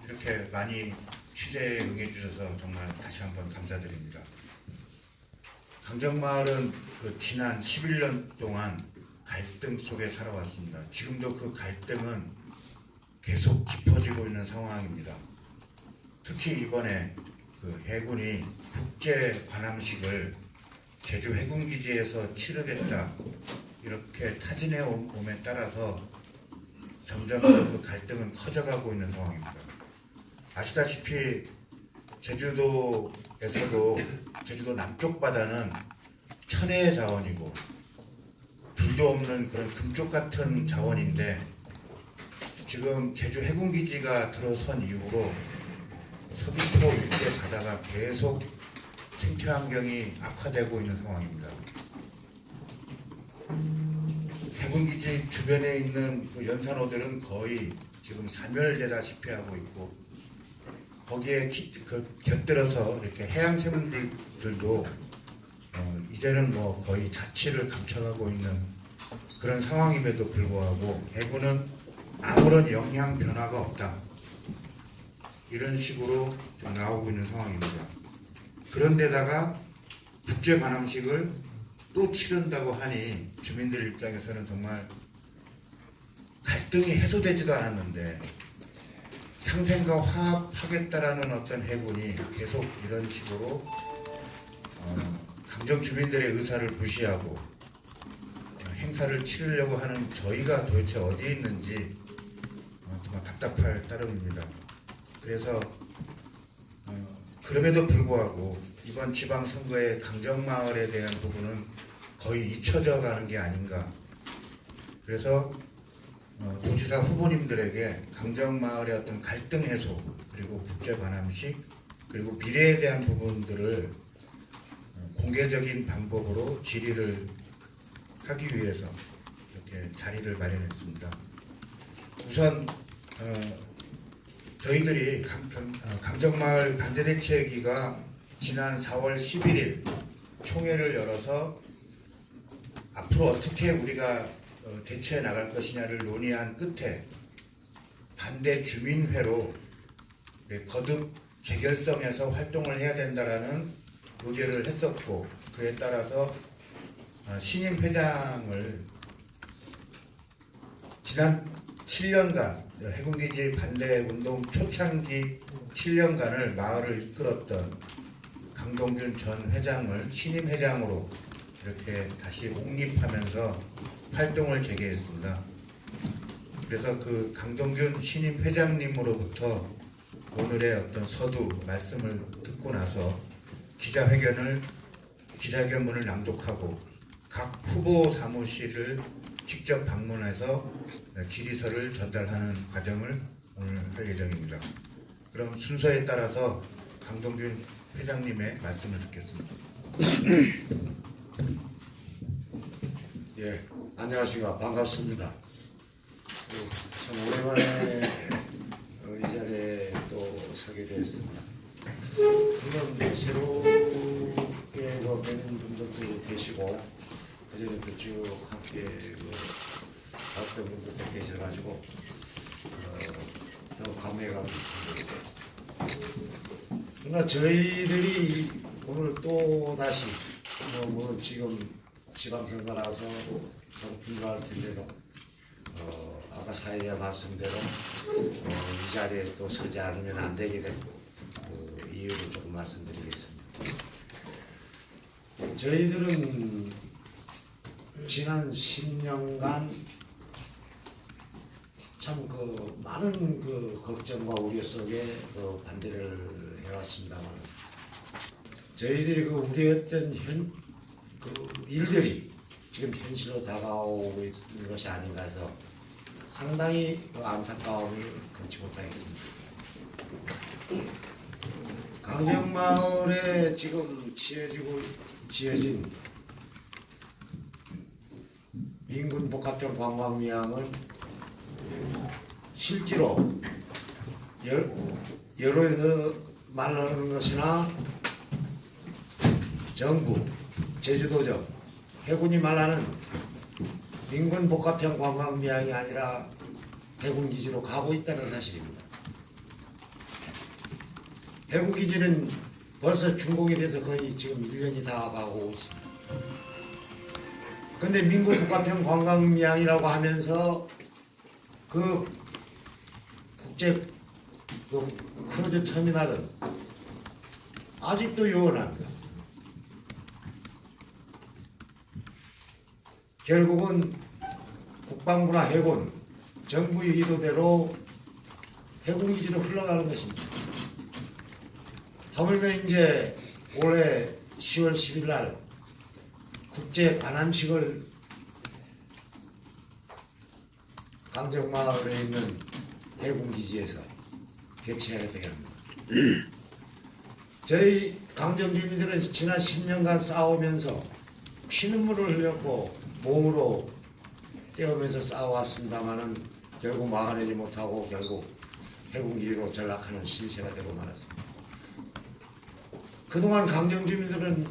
이렇게 많이 취재에 응해주셔서 정말 다시 한번 감사드립니다. 강정마을은 지난 11년 동안 갈등 속에 살아왔습니다. 지금도 그 갈등은 계속 깊어지고 있는 상황입니다. 특히 이번에 해군이 국제 관함식을 제주 해군기지에서 치르겠다 이렇게 타진해 옴에 따라서 점점 그 갈등은 커져가고 있는 상황입니다. 아시다시피 제주도에서도 제주도 남쪽 바다는 천혜의 자원이고 둘도 없는 그런 금쪽 같은 자원인데 지금 제주 해군기지가 들어선 이후로 서귀포 일대 바다가 계속 생태 환경이 악화되고 있는 상황입니다. 해군기지 주변에 있는 그 연산호들은 거의 지금 사멸되다시피 하고 있고 거기에 곁들여서 이렇게 해양 생물들도 이제는 뭐 거의 자취를 감춰가고 있는 그런 상황임에도 불구하고 해군은 아무런 영향 변화가 없다 이런 식으로 좀 나오고 있는 상황입니다. 그런데다가 국제 관함식을 또 치른다고 하니 주민들 입장에서는 정말 갈등이 해소되지도 않았는데 상생과 화합하겠다라는 어떤 해군이 계속 이런 식으로 강정 주민들의 의사를 무시하고 행사를 치르려고 하는 저희가 도대체 어디에 있는지 정말 답답할 따름입니다. 그래서 그럼에도 불구하고 이번 지방선거의 강정마을에 대한 부분은 거의 잊혀져 가는 게 아닌가. 그래서 도지사 후보님들에게 강정마을의 어떤 갈등 해소 그리고 국제관함식 그리고 미래에 대한 부분들을 공개적인 방법으로 질의를 하기 위해서 이렇게 자리를 마련했습니다. 우선 저희들이 강정마을 반대대책위가 지난 4월 11일 총회를 열어서 앞으로 어떻게 우리가 대처해 나갈 것이냐를 논의한 끝에 반대 주민회로 거듭 재결성해서 활동을 해야 된다라는 의결을 했었고 그에 따라서 신임 회장을 지난 7년간 해군기지 반대운동 초창기 7년간을 마을을 이끌었던 강동균 전 회장을 신임 회장으로 이렇게 다시 옹립하면서 활동을 재개했습니다. 그래서 그 강동균 신임 회장님으로부터 오늘의 어떤 서두 말씀을 듣고 나서 기자회견문을 낭독하고 각 후보 사무실을 직접 방문해서 질의서를 전달하는 과정을 오늘 할 예정입니다. 그럼 순서에 따라서 강동균 회장님의 말씀을 듣겠습니다. 예, 안녕하십니까. 반갑습니다. 참 오랜만에 이 자리에 또 서게 됐습니다. 물론 새롭게 뵙는 분들도 계시고 그전에도 쭉 함께 봤던 분들도 계셔가지고 더 감회가 깊습니다. 그러나 저희들이 오늘 또 다시 뭐 지금 지방선거라서 좀 불가할 텐데도 아까 사회자 말씀대로 이 자리에 또 서지 않으면 안 되게 된 이유를 조금 말씀드리겠습니다. 저희들은 지난 10년간 참 많은 걱정과 우려 속에 반대를 해왔습니다만 저희들이 우려했던 일들이 지금 현실로 다가오고 있는 것이 아닌가 해서 상당히 안타까움을 금치 못하겠습니다. 강정마을에 지금 지어진 인근 복합형 관광미항은 실제로 여론에서 말하는 것이나 정부, 제주도적, 해군이 말하는 인근 복합형 관광미항이 아니라 해군기지로 가고 있다는 사실입니다. 해군기지는 벌써 준공이 돼서 거의 지금 1년이 다 가고 있습니다. 근데 민군 국가평 관광미항이라고 하면서 그 국제 그 크루즈 터미널은 아직도 요원합니다. 결국은 국방부나 해군, 정부의 의도대로 해군기지로 흘러가는 것입니다. 하물며 이제 올해 10월 10일 날 국제 관함식을 강정마을에 있는 해군기지에서 개최해야 되게 합니다. 저희 강정 주민들은 지난 10년간 싸우면서 피눈물을 흘렸고 몸으로 떼우면서 싸워왔습니다마는 결국 막아내지 못하고 결국 해군기지로 전락하는 실세가 되고 말았습니다. 그동안 강정 주민들은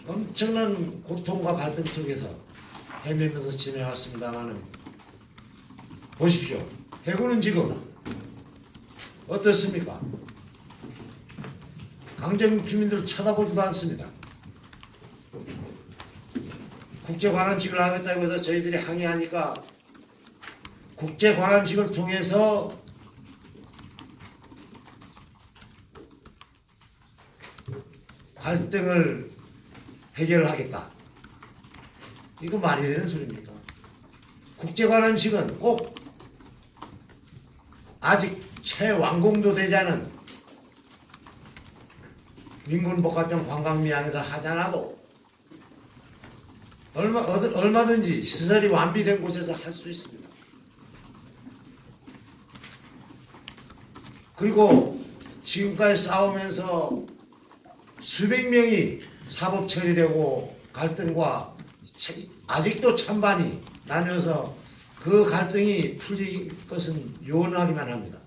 엄청난 고통과 갈등 속에서 헤매면서 지내왔습니다마는 보십시오. 해군은 지금 어떻습니까? 강정 주민들 쳐다보지도 않습니다. 국제 관함식을 하겠다고 해서 저희들이 항의하니까 국제 관함식을 통해서 갈등을 해결하겠다. 이거 말이 되는 소리입니까? 국제 관함식은 꼭 아직 채완공도 되지 않은 민군복합형 관광미항에서 하지 않아도 얼마든지 시설이 완비된 곳에서 할 수 있습니다. 그리고 지금까지 싸우면서 수백 명이 사법 처리되고 갈등과 아직도 찬반이 나뉘어서 그 갈등이 풀릴 것은 요원하기만 합니다.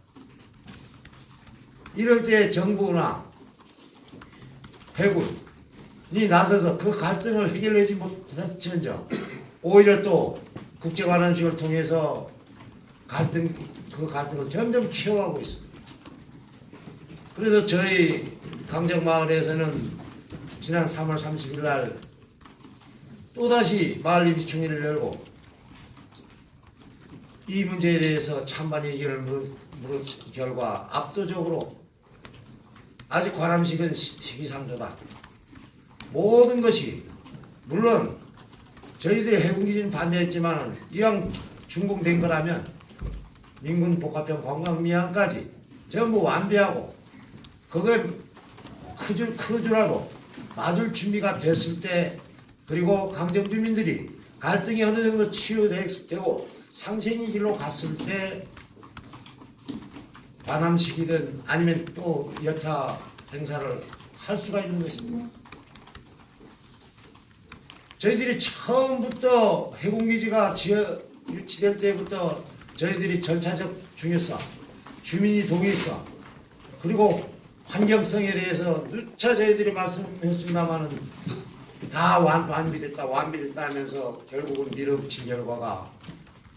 이럴 때 정부나 해군이 나서서 그 갈등을 해결하지 못할지언정 오히려 또 국제관함식을 통해서 그 갈등을 점점 키워가고 있습니다. 그래서 저희 강정마을에서는 지난 3월 30일 날 또다시 마을 임시총회를 열고 이 문제에 대해서 찬반 의견을 물은 결과 압도적으로 아직 관함식은 시기상조다. 모든 것이 물론 저희들이 해군기지는 반대했지만 이왕 준공된 거라면 민군 복합형 관광미항까지 전부 완비하고 그거에 크루즈라도 맞을 준비가 됐을 때 그리고 강정 주민들이 갈등이 어느 정도 치유되고 상생의 길로 갔을 때 관함식이든 아니면 또 여타 행사를 할 수가 있는 것입니다. 저희들이 처음부터 해군기지가 유치될 때부터 저희들이 절차적 중요성, 주민이 동의성, 그리고 환경성에 대해서 누차 저희들이 말씀했습니다마는 다 완비됐다 하면서 결국은 밀어붙인 결과가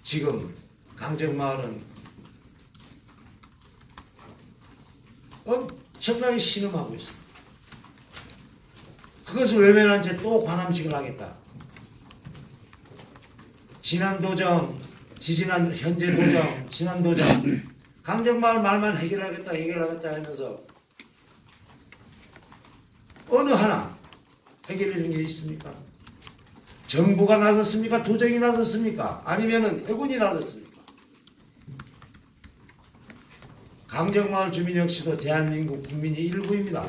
지금 강정마을은 엄청나게 신음하고 있습니다. 그것을 외면한 채 또 관함식을 하겠다. 지난 도정, 지지난 현재 도정, 지난 도정 강정마을 말만 해결하겠다 하면서 어느 하나 해결해준 게 있습니까? 정부가 나섰습니까? 도정이 나섰습니까? 아니면 해군이 나섰습니까? 강정마을 주민 역시도 대한민국 국민의 일부입니다.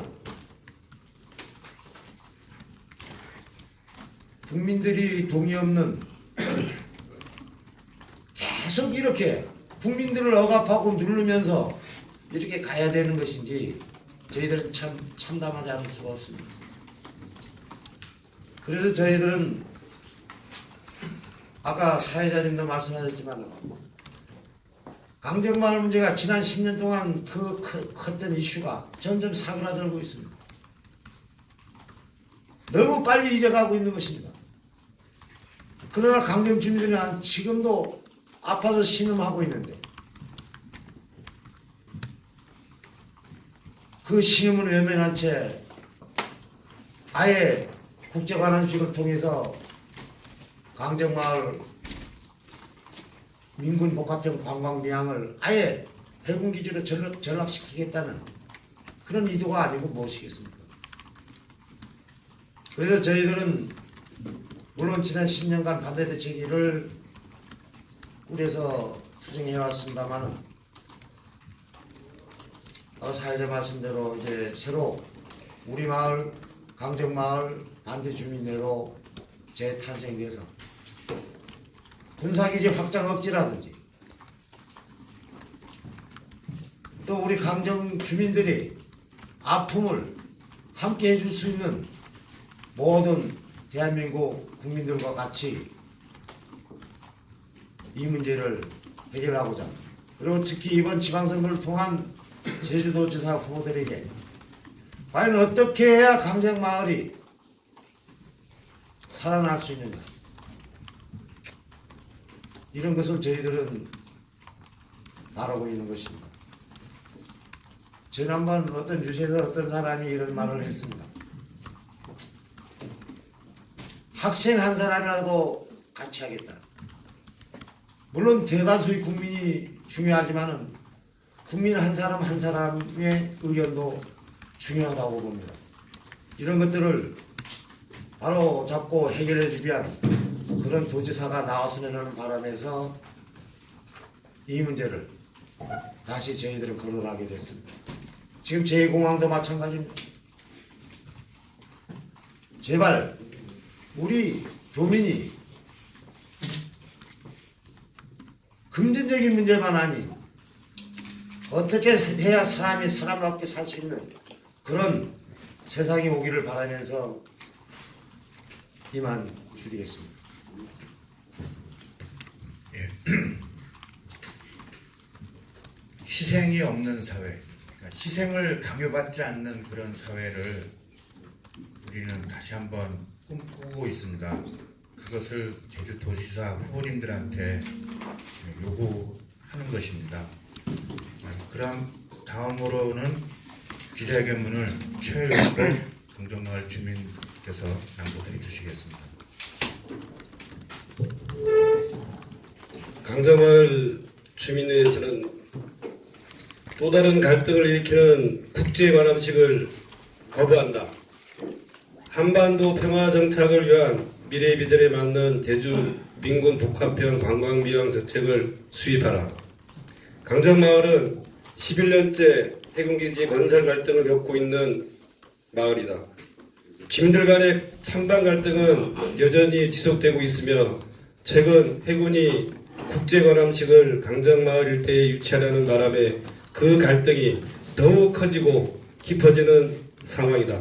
국민들이 동의 없는 계속 이렇게 국민들을 억압하고 누르면서 이렇게 가야 되는 것인지 저희들은 참 참담하지 않을 수가 없습니다. 그래서 저희들은 아까 사회자님도 말씀하셨지만 강정마을 문제가 지난 10년 동안 컸던 이슈가 점점 사그라들고 있습니다. 너무 빨리 잊어가고 있는 것입니다. 그러나 강정 주민들은 지금도 아파서 신음하고 있는데 그 신임을 외면한 채 아예 국제관함식을 통해서 강정마을 민군 복합형 관광미항을 아예 해군기지로 전락시키겠다는 그런 의도가 아니고 무엇이겠습니까? 그래서 저희들은 물론 지난 10년간 반대대책위를 꾸려서 투쟁해왔습니다만은 사회자 말씀대로 이제 새로 우리 마을 강정마을 반대주민회로 재탄생돼서 군사기지 확장 억지라든지 또 우리 강정 주민들이 아픔을 함께 해줄 수 있는 모든 대한민국 국민들과 같이 이 문제를 해결하고자 그리고 특히 이번 지방선거를 통한 제주도지사 후보들에게 과연 어떻게 해야 강정마을이 살아날 수 있는가 이런 것을 저희들은 바라고 있는 것입니다. 지난번 어떤 유세에서 어떤 사람이 이런 말을 했습니다. 학생 한 사람이라도 같이 하겠다. 물론 대다수의 국민이 중요하지만은 국민 한 사람 한 사람의 의견도 중요하다고 봅니다. 이런 것들을 바로 잡고 해결해주기 위한 그런 도지사가 나왔으면 하는 바람에서 이 문제를 다시 저희들은 거론하게 됐습니다. 지금 제2공항도 마찬가지입니다. 제발 우리 도민이 금전적인 문제만 아닌 어떻게 해야 사람이 사람답게 살 수 있는 그런 세상이 오기를 바라면서 이만 줄이겠습니다. 희생이 없는 사회, 그러니까 희생을 강요받지 않는 그런 사회를 우리는 다시 한번 꿈꾸고 있습니다. 그것을 제주도지사 후보님들한테 요구하는 것입니다. 그럼 다음으로는 기자회견문을 최영복 강정마을 주민께서 낭독해 주시겠습니다. 강정마을 주민회에서는 또 다른 갈등을 일으키는 국제관함식을 거부한다. 한반도 평화 정착을 위한 미래 비전에 맞는 제주 민군 복합형 관광비용 정책을 수립하라. 강정마을은 11년째 해군기지 건설 갈등을 겪고 있는 마을이다. 주민들 간의 찬반 갈등은 여전히 지속되고 있으며 최근 해군이 국제관함식을 강정마을 일대에 유치하려는 바람에 그 갈등이 더욱 커지고 깊어지는 상황이다.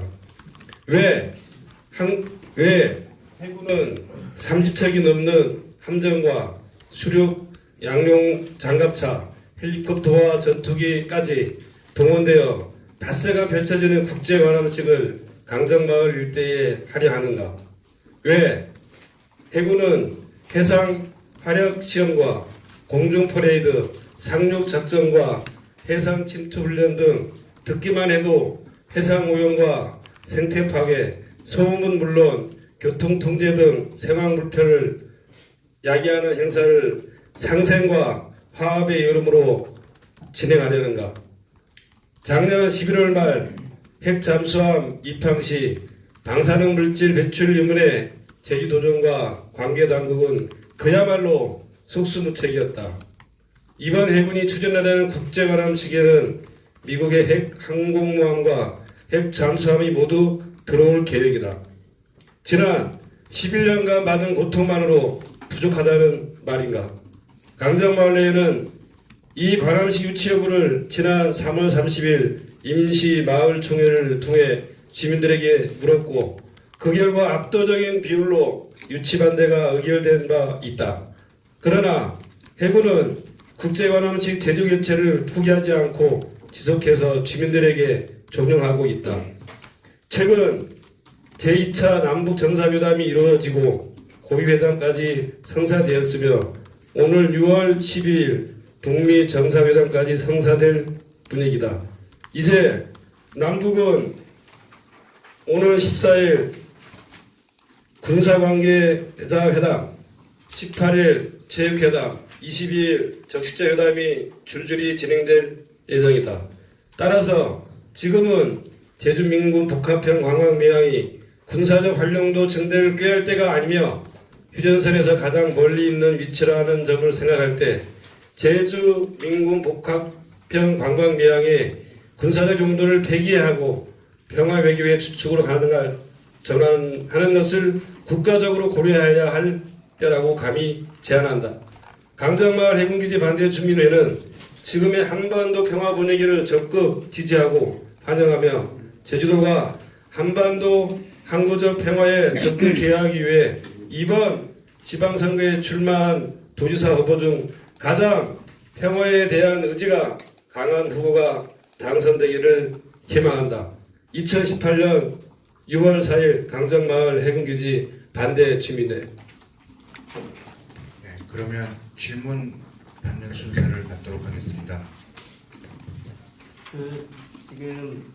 왜 해군은 30척이 넘는 함정과 수륙 양용 장갑차, 헬리콥터와 전투기까지 동원되어 닷새가 펼쳐지는 국제관함식을 강정마을 일대에 하려 하는가? 왜 해군은 해상 화력 시험과 공중 퍼레이드, 상륙 작전과 해상 침투 훈련 등 듣기만 해도 해상 오염과 생태 파괴, 소음은 물론 교통 통제 등 생활 불편을 야기하는 행사를 상생과 화합의 이름으로 진행하려는가? 작년 11월 말 핵 잠수함 입항 시 방사능 물질 배출 의문에 제주도정과 관계 당국은 그야말로 속수무책이었다. 이번 해군이 추진하려는 국제관함식에는 미국의 핵 항공모함과 핵 잠수함이 모두 들어올 계획이다. 지난 11년간 받은 고통만으로 부족하다는 말인가? 강정마을 내에는 이 관함식 유치 여부를 지난 3월 30일 임시 마을총회를 통해 주민들에게 물었고 그 결과 압도적인 비율로 유치 반대가 의결된 바 있다. 그러나 해군은 국제관함식 제조 개최를 포기하지 않고 지속해서 주민들에게 종용하고 있다. 최근 제2차 남북 정상회담이 이루어지고 고위회담까지 성사되었으며 오늘 6월 12일 북미 정상회담까지 성사될 분위기다. 이제 남북은 오늘 14일 군사관계회담, 18일 체육회담, 22일 적십자회담이 줄줄이 진행될 예정이다. 따라서 지금은 제주민군 복합형 관광미항이 군사적 활용도 증대를 꾀할 때가 아니며 휴전선에서 가장 멀리 있는 위치라는 점을 생각할 때 제주 민군 복합형 관광미항의 군사적 용도를 폐기하고 평화 외교의 주축으로 전환하는 것을 국가적으로 고려해야 할 때라고 감히 제안한다. 강정마을 해군기지 반대 주민회는 지금의 한반도 평화 분위기를 적극 지지하고 환영하며 제주도가 한반도 항구적 평화에 적극 기여하기 위해 이번 지방선거에 출마한 도지사 후보 중 가장 평화에 대한 의지가 강한 후보가 당선되기를 희망한다. 2018년 6월 4일 강정마을 해군기지 반대 주민회. 네, 그러면 질문 받는 순서를 갖도록 하겠습니다. 지금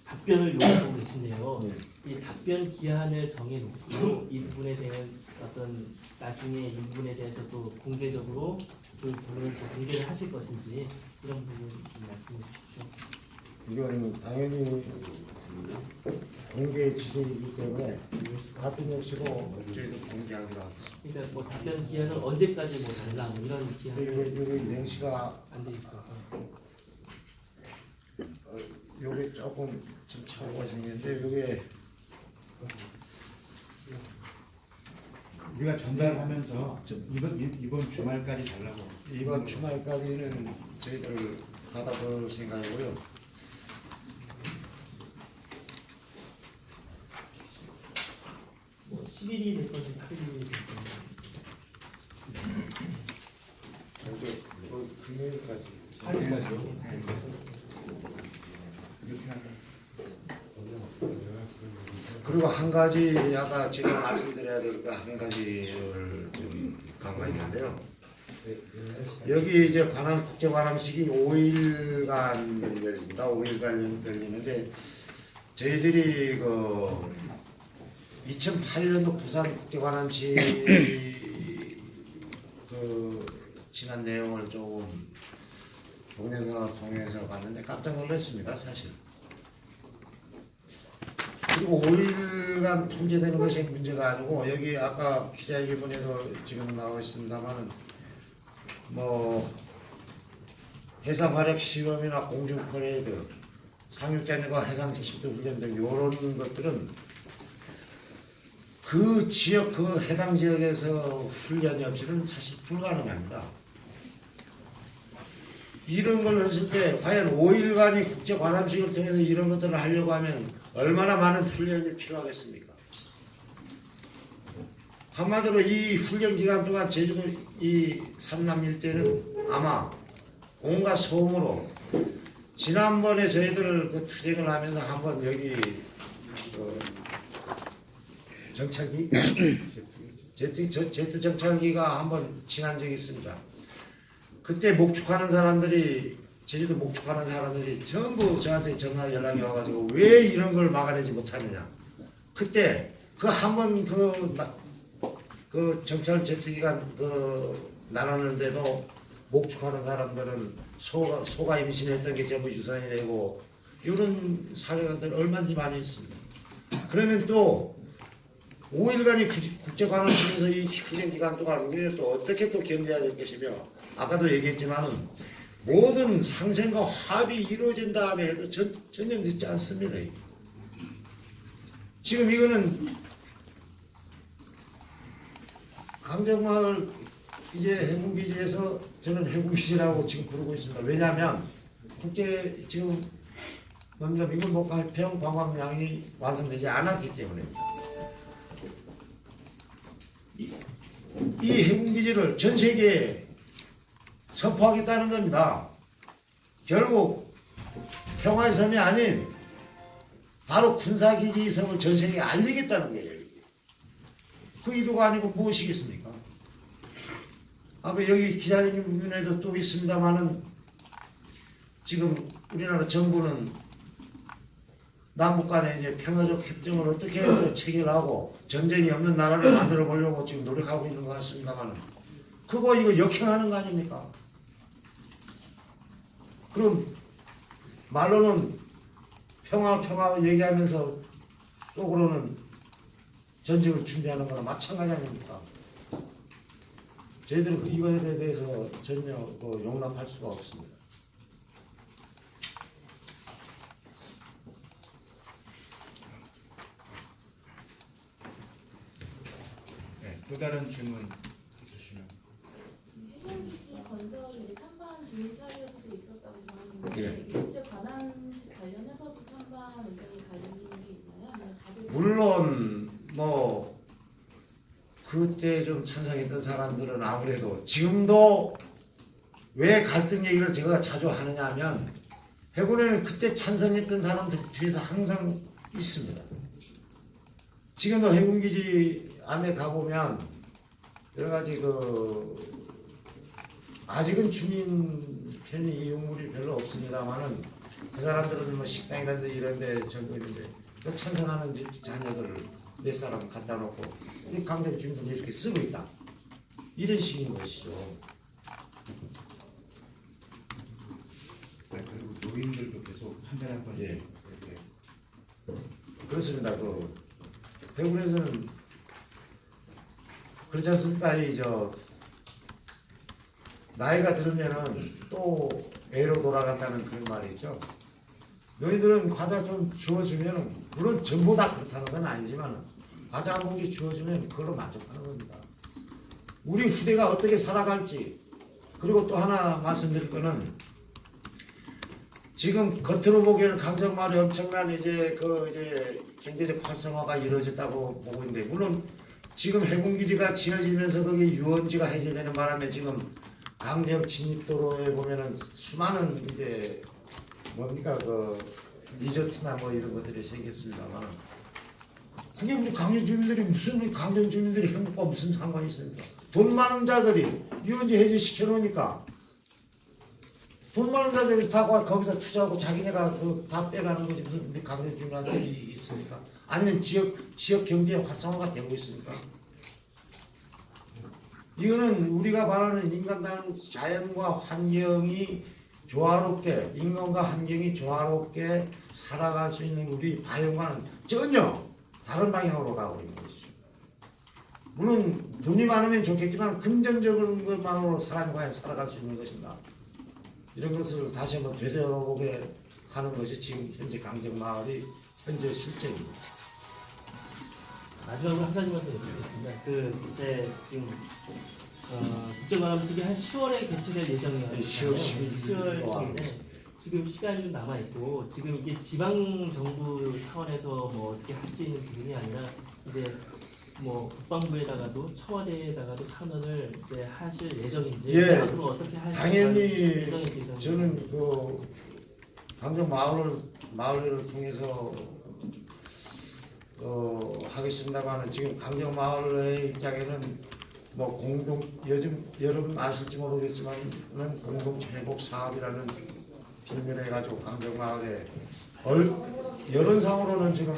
답변을 요구하고 계신데요. 이 답변 기한을 정해놓고 이 부분에 대한 어떤 나중에 이 부분에 대해서 또 공개적으로 그 부분을 또 공개를 하실 것인지 이런 부분 좀 말씀해 주십시오. 이건 당연히 공개 지도이기 때문에 답변 역시도 저희도 공개하기로 하겠습니다. 그러니까 뭐 답변 기한을 언제까지 뭐 달라 뭐 이런 기한을 여기 명시가 안 돼 있어서 요게 조금 좀 차고가 생겼는데 요게 우리가 전달하면서 이번 주말까지 달라고. 이번 주말까지는 저희들 받아볼 생각이고요. 뭐 10일이 될 건지 8일이 될 건지 이제 금요일까지 8일까지요. 그리고 한 가지 아까 제가 말씀드려야 될 거 한 가지를 좀 간과히 있는데요. 여기 이제 국제 관함식이 5일간 열립니다. 5일간 열리는데 저희들이 그 2008년도 부산 국제 관함식 그 지난 내용을 조금 동영상을 통해서 봤는데 깜짝 놀랐습니다, 사실. 그리고 5일간 통제되는 것이 문제가 아니고 여기 아까 기자회견에도 지금 나와 있습니다만은 뭐 해상 활약 시험이나 공중 퍼레이드, 상륙작전과 해상 지식도 훈련 등 이런 것들은 그 지역 그 해당 지역에서 훈련이 없이는 사실 불가능합니다. 이런 걸 했을 때 과연 5일간이 국제 관함식을 통해서 이런 것들을 하려고 하면 얼마나 많은 훈련이 필요하겠습니까? 한마디로 이 훈련 기간 동안 제주도 이 삼남 일대는 아마 온갖 소음으로 지난번에 저희들 그 투쟁을 하면서 한번 여기 정찰기 제트 정찰기가 한번 지난 적이 있습니다. 그때 목축하는 사람들이 제주도 목축하는 사람들이 전부 저한테 전화 연락이 와가지고 왜 이런 걸 막아내지 못하느냐. 그때 그 한번 그 정찰 제트기가 그 나눴는데도 목축하는 사람들은 소가 임신했던 게 전부 유산이 되고 이런 사례가 얼마든지 많이 있습니다. 그러면 또 5일간의 국제관함식에서 이 훈련 기간 동안 우리는 또 어떻게 또 견뎌야 될 것이며 아까도 얘기했지만은 모든 상생과 합이 이루어진 다음에 해도 전혀 늦지 않습니다. 지금 이거는 강정마을 이제 해군기지에서 저는 해군기지라고 지금 부르고 있습니다. 왜냐하면 국제 지금 먼저 미군 복합형 관광량이 완성되지 않았기 때문입니다. 이 해군기지를 전 세계에 선포하겠다는 겁니다. 결국 평화의 섬이 아닌 바로 군사기지 섬을 전 세계에 알리겠다는 거예요. 그 의도가 아니고 무엇이겠습니까? 아까 여기 기자님에도 또 있습니다만은 지금 우리나라 정부는 남북 간에 이제 평화적 협정을 어떻게 해서 체결하고 전쟁이 없는 나라를 만들어 보려고 지금 노력하고 있는 것 같습니다만 그거 이거 역행하는 거 아닙니까? 그럼 말로는 평화 얘기하면서 속으로는 전쟁을 준비하는 거나 마찬가지 아닙니까? 저희들은 이거에 대해서 전혀 용납할 수가 없습니다. 네, 또 다른 질문 있으시면. 해군기지 건설에 찬반 주민 사이에서도 있었다고 하는데 예. 일제 관한식 관련해서도 찬반 의견이 갈리는 게 있나요? 아니면 다들 물론 뭐 그때 좀 찬성했던 사람들은 아무래도 지금도 왜 갈등 얘기를 제가 자주 하느냐 하면 해군에는 그때 찬성했던 사람들 뒤에서 항상 있습니다. 지금도 해군기지 안에 가보면 여러 가지 아직은 주민 편의 이용물이 별로 없습니다만은 그 사람들은 뭐 식당이라든지 이런데 전부 있는데 그 찬성하는 집 자녀들을 몇 사람 갖다 놓고 이 강제 주민들이 이렇게 쓰고 있다. 이런 식인 것이죠. 그리고 노인들도 계속 한 달에 한 번씩 예. 이렇게 그렇습니다. 대구에서는 그렇지 않습니까? 나이가 들으면은 또 애로 돌아간다는 그런 말이 있죠. 너희들은 과자 좀 주어주면은 물론 전부 다 그렇다는 건 아니지만 과자 한 봉지 주어주면 그걸로 만족하는 겁니다. 우리 후대가 어떻게 살아갈지 그리고 또 하나 말씀드릴 거는 지금 겉으로 보기에는 강정마을이 엄청난 이제 경제적 활성화가 이루어졌다고 보고 있는데 물론 지금 해군기지가 지어지면서 거기 유원지가 해제되는 바람에 지금 강정 진입도로에 보면은 수많은 이제 뭡니까 리조트나 뭐 이런 것들이 생겼습니다만 그게 우리 강정 주민들이 무슨 강정 주민들이 행복과 무슨 상관이 있습니까? 돈 많은 자들이 유원지 해제 시켜놓으니까 돈 많은 자들이 다 거기서 투자하고 자기네가 다 빼가는 거지 무슨 우리 강정 주민들이 있습니까? 아니면 지역 경제 활성화가 되고 있습니까? 이거는 우리가 말하는 인간다운 자연과 환경이 조화롭게 인간과 환경이 조화롭게 살아갈 수 있는 우리 바이오과는 전혀 다른 방향으로 가고 있는 것이죠. 물론 돈이 많으면 좋겠지만 금전적인 것만으로 사람이 과연 살아갈 수 있는 것인가 이런 것을 다시 한번 되돌아보게 하는 것이 지금 현재 강정마을의 현재 실정입니다. 마지막으로 한 가지만 더 여쭙겠습니다. 이제 지금 국정감식이 한 10월에 개최될 예정이에요. 10월 중인데 지금 시간이 좀 남아 있고 지금 이게 지방 정부 차원에서 뭐 어떻게 할 수 있는 부분이 아니라 이제 뭐 국방부에다가도 청와대에다가도 탄원을 이제 하실 예정인지 예, 앞으로 어떻게 하실 당연히 예정인지 저는 강정 마을을 통해서 하겠습니다만은 지금 강정 마을의 입장에는 뭐 여러분 아실지 모르겠지만은 공동체복 사업이라는 필면해 가지고 강정 마을에 여론상으로는 지금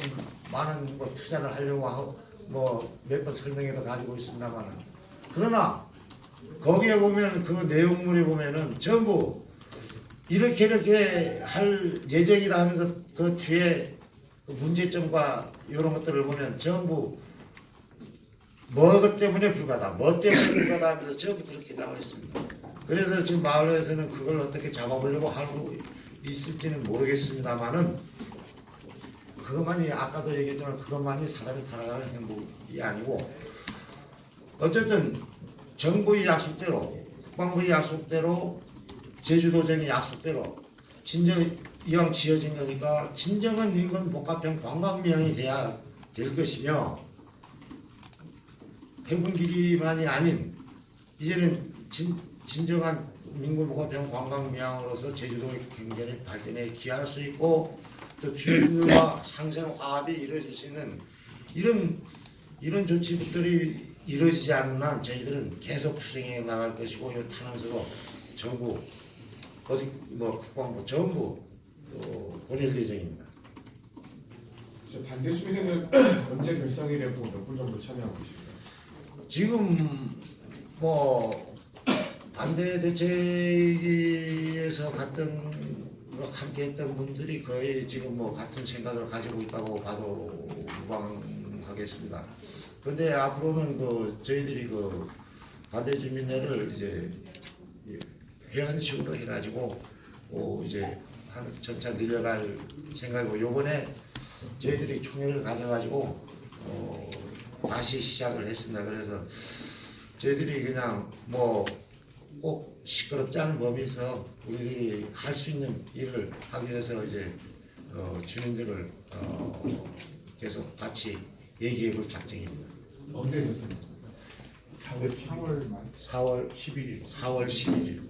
많은 투자를 하려고 하고 몇 번 설명해도 가지고 있습니다만은 그러나 거기에 보면 그 내용물에 보면은 전부 이렇게 할 예정이다 하면서 그 뒤에 문제점과 이런 것들을 보면 전부 뭐 때문에 불가다, 뭐 때문에 불가다 하면서 전부 그렇게 나와 있습니다. 그래서 지금 마을에서는 그걸 어떻게 잡아보려고 하고 있을지는 모르겠습니다만은 그것만이 아까도 얘기했지만 그것만이 사람이 살아가는 행복이 아니고 어쨌든 정부의 약속대로 국방부의 약속대로 제주도정의 약속대로 이왕 지어진 거니까 진정한 인근 복합형 관광명이 돼야 될 것이며 해군기지만이 아닌 이제는 진정한 인근 복합형 관광명으로서 제주도의 경제의 발전에 기여할 수 있고 또 주민들과 상생 화합이 이루어질 수 있는 이런 조치들이 이루어지지 않는 한 저희들은 계속 추진해 나갈 것이고 이 탄원서도 정부 국방부 전부 보낼 예정입니다. 저 반대 주민회는 언제 결성이 되고 몇 분 정도 참여하고 계신가요? 지금 뭐 반대 대책에서 함께했던 분들이 거의 지금 뭐 같은 생각을 가지고 있다고 봐도 무방하겠습니다. 근데 앞으로는 저희들이 반대 주민회를 이제 회원식으로 해가지고 이제 점차 늘려갈 생각이고, 요번에 저희들이 총회를 가져가지고 다시 시작을 했습니다. 그래서 저희들이 그냥 뭐 꼭 시끄럽지 않은 범위에서 우리들이 할 수 있는 일을 하기 위해서 이제 주민들을 계속 같이 얘기해 볼 작정입니다. 언제 결성? 4월 말 4월 11일.